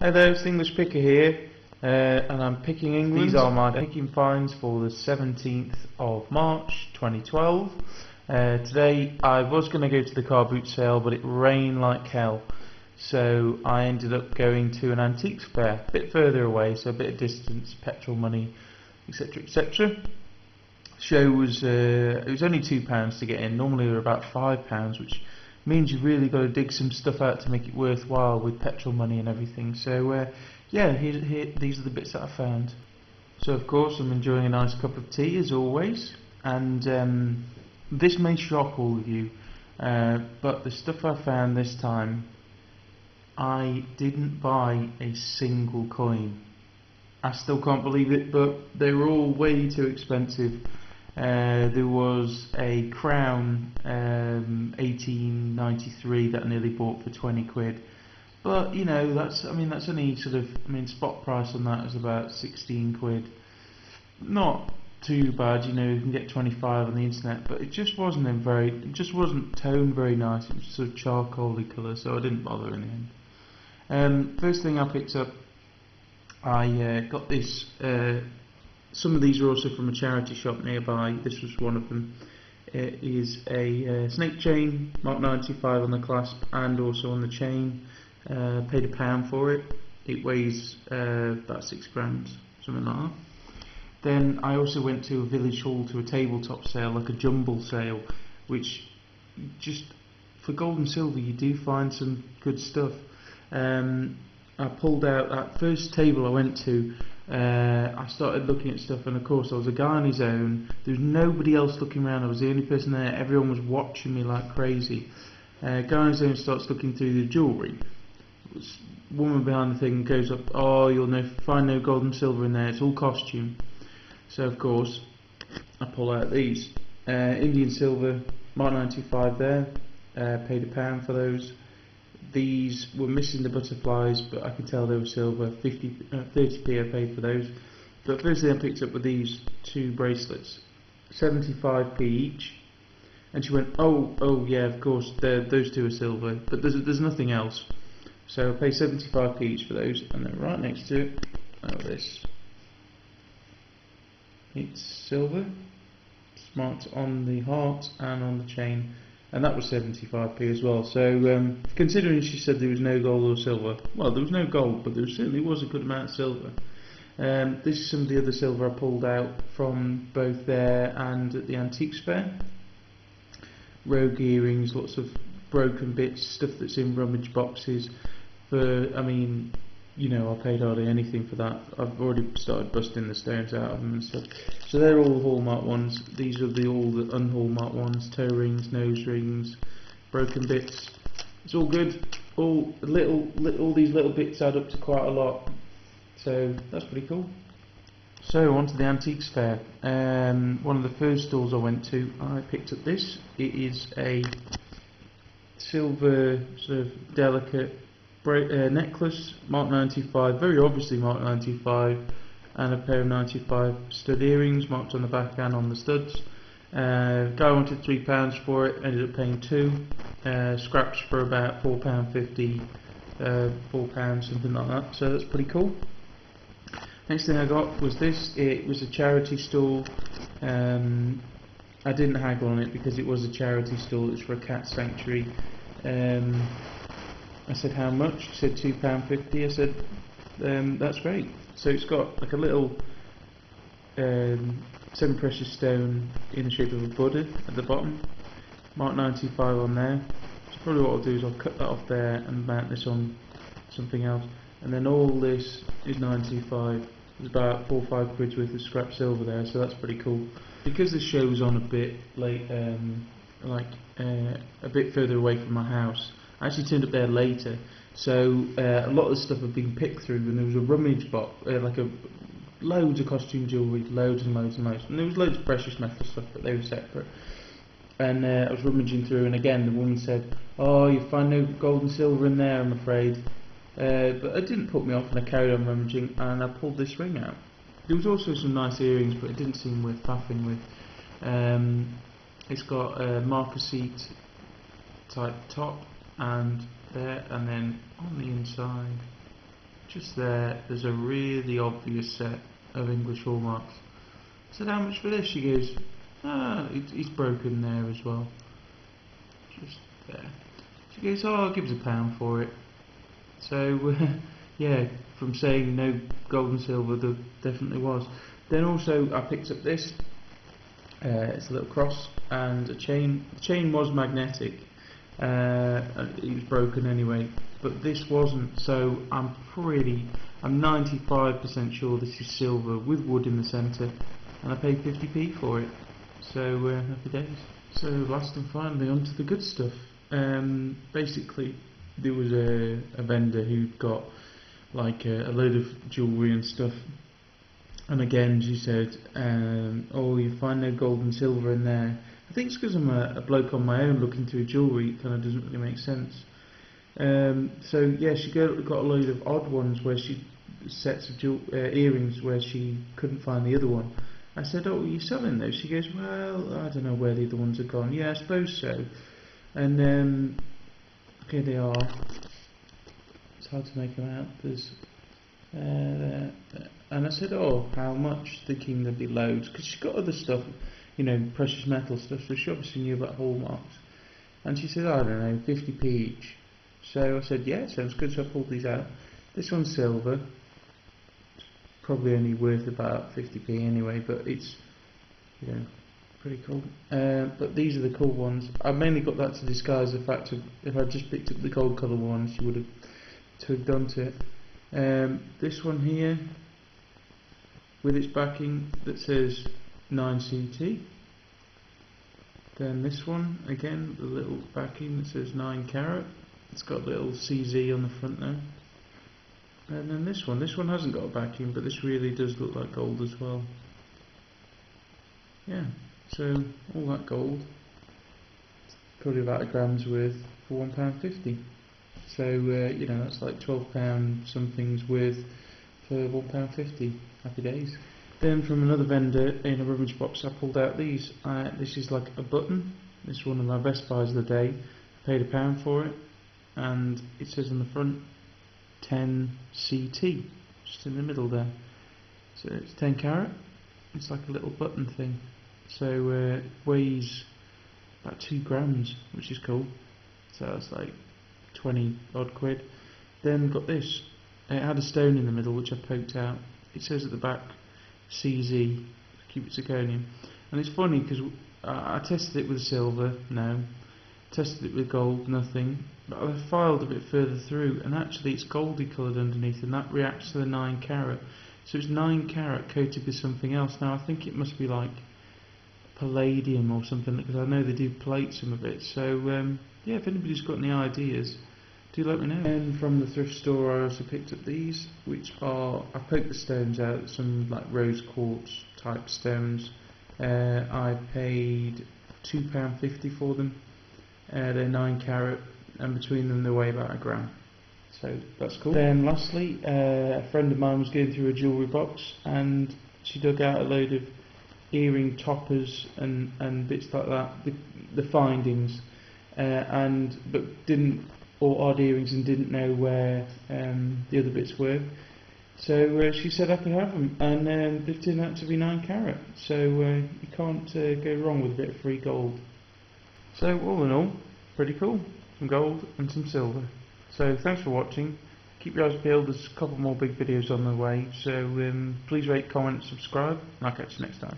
Hey there, it's the English Picker here, and I'm picking England. These are my picking finds for the 17th of March 2012. Today I was going to go to the car boot sale, but it rained like hell, so I ended up going to an antiques fair, a bit further away, so a bit of distance, petrol money, etc, etc. Show was it was only £2 to get in. Normally they're about £5, which means you've really got to dig some stuff out to make it worthwhile with petrol money and everything. So yeah, these are the bits that I found. So of course I'm enjoying a nice cup of tea as always, and this may shock all of you, but the stuff I found this time, I didn't buy a single coin. I still can't believe it, but they were all way too expensive. There was a crown 1893 that I nearly bought for 20 quid, but you know, that's only sort of, spot price on that is about 16 quid. Not too bad, you know, you can get 25 on the internet, but it just wasn't toned very nice. It was sort of charcoaly colour, so I didn't bother in the end. First thing I picked up, I got this. Some of these are also from a charity shop nearby. This was one of them. It is a snake chain, Mark 95 on the clasp and also on the chain. Paid £1 for it. It weighs about 6 grams, something like that. Then I also went to a village hall to a tabletop sale, like a jumble sale, which just for gold and silver you do find some good stuff. I pulled out that first table I went to. I started looking at stuff, and of course there was a guy on his own. There was nobody else looking around. I was the only person there. Everyone was watching me like crazy. Guy on his own starts looking through the jewellery. Woman behind the thing goes up, "Oh, you'll find no gold and silver in there. It's all costume." So of course I pull out these Indian silver, Mark 95 there. Paid £1 for those. These were missing the butterflies, but I could tell they were silver. 30p I paid for those. But first thing I picked up were these two bracelets, 75p each. And she went, oh yeah, of course, those two are silver, but there's nothing else. So I paid 75p each for those, and then right next to it, this. It's silver. It's marked on the heart and on the chain. And that was 75p as well. So considering she said there was no gold or silver, well, there was no gold, but there certainly was a good amount of silver. This is some of the other silver I pulled out from both there and at the antiques fair. Rogue earrings, lots of broken bits, stuff that's in rummage boxes. You know, I paid hardly anything for that. I've already started busting the stones out of them and stuff. So they're all hallmark ones. These are all the unhallmarked ones. Toe rings, nose rings, broken bits. It's all good. All these little bits add up to quite a lot. So that's pretty cool. So on to the antiques fair. One of the first stalls I went to, I picked up this. It is a silver sort of delicate necklace, Mark 95, very obviously Mark 95, and a pair of 95 stud earrings marked on the back and on the studs. Guy wanted £3 for it, ended up paying £2. Scraps for about £4.50, £4, something like that, so that's pretty cool. Next thing I got was this. It was a charity stall. I didn't haggle on it because it was a charity stall. It's for a cat sanctuary. I said, how much? He said £2.50. I said, that's great. So it's got like a little semi-precious stone in the shape of a Buddha at the bottom. Mark 95 on there. So probably what I'll do is I'll cut that off there and mount this on something else. And then all this is 95. There's about 4 or 5 quid's worth of scrap silver there, so that's pretty cool. Because the show was on a bit late, a bit further away from my house, I actually turned up there later, so a lot of the stuff had been picked through, and there was a rummage box, loads of costume jewellery, loads and loads and loads, and there was loads of precious metal stuff, but they were separate. And I was rummaging through, and again the woman said, "Oh, you find no gold and silver in there, I'm afraid." But it didn't put me off, and I carried on rummaging, and I pulled this ring out. There was also some nice earrings, but it didn't seem worth faffing with. It's got a marker seat type top, and there, and then on the inside just there's a really obvious set of English hallmarks. I said, how much for this? She goes, it's broken there as well. Just there. She goes, oh, I'll give us £1 for it. So, yeah, from saying no gold and silver, there definitely was. Then also, I picked up this. It's a little cross and a chain. The chain was magnetic. It was broken anyway, but this wasn't. So I'm 95% sure this is silver with wood in the centre, and I paid 50p for it. So happy days. So last and finally, onto the good stuff. Basically, there was a vendor who'd got like a load of jewellery and stuff. And again, she said, oh, you find no gold and silver in there. I think it's because I'm a bloke on my own looking through jewellery, it kind of doesn't really make sense. So yeah, she got a load of odd ones where sets of earrings where she couldn't find the other one. I said, oh, are you selling those? She goes, well, I don't know where the other ones have gone. Yeah, I suppose so. And here they are. It's hard to make them out. There's there. And I said, oh, how much? Thinking there'd be loads, because she's got other stuff, you know, precious metal stuff, so she obviously knew about hallmarks. And she said, I don't know, 50p each. So I said, yeah, sounds good. So I pulled these out. This one's silver. It's probably only worth about 50p anyway, but it's, you know, pretty cool. But these are the cool ones. I mainly got that to disguise the fact of if I just picked up the gold colour ones, she would have tugged onto it. This one here, with its backing that says 9CT. Then this one, again, the little backing that says 9 carat. It's got a little CZ on the front there. And then this one hasn't got a backing, but this really does look like gold as well. Yeah, so all that gold, probably about a gram's worth for £1.50. So you know, that's like £12 something's worth for £1.50. Happy days. Then from another vendor in a rummage box, I pulled out these. This is like a button. This is one of my best buys of the day. I paid £1 for it, and it says on the front 10CT, just in the middle there. So it's 10 carat. It's like a little button thing. So it weighs about 2 grams, which is cool. So that's like 20 odd quid. Then we've got this. It had a stone in the middle which I poked out. It says at the back CZ, cubic zirconium. And it's funny because I tested it with silver, no. Tested it with gold, nothing. But I filed a bit further through, and actually it's goldy coloured underneath, and that reacts to the 9 carat. So it's 9 carat coated with something else. Now I think it must be like palladium or something, because I know they do plate some of it. So yeah, if anybody's got any ideas, do let me know. And from the thrift store I also picked up these, which are, I poked the stones out, some like rose quartz type stones. I paid £2.50 for them. They're 9 carat, and between them they weigh about a gram. So that's cool. Then lastly, a friend of mine was going through a jewellery box, and she dug out a load of earring toppers and bits like that, the findings, but didn't, or odd earrings, and didn't know where the other bits were. So she said I could have them, and they turned out to be 9 carat. So you can't go wrong with a bit of free gold. So all in all, pretty cool. Some gold and some silver. So thanks for watching. Keep your eyes peeled, there's a couple more big videos on the way. So please rate, comment, subscribe, and I'll catch you next time.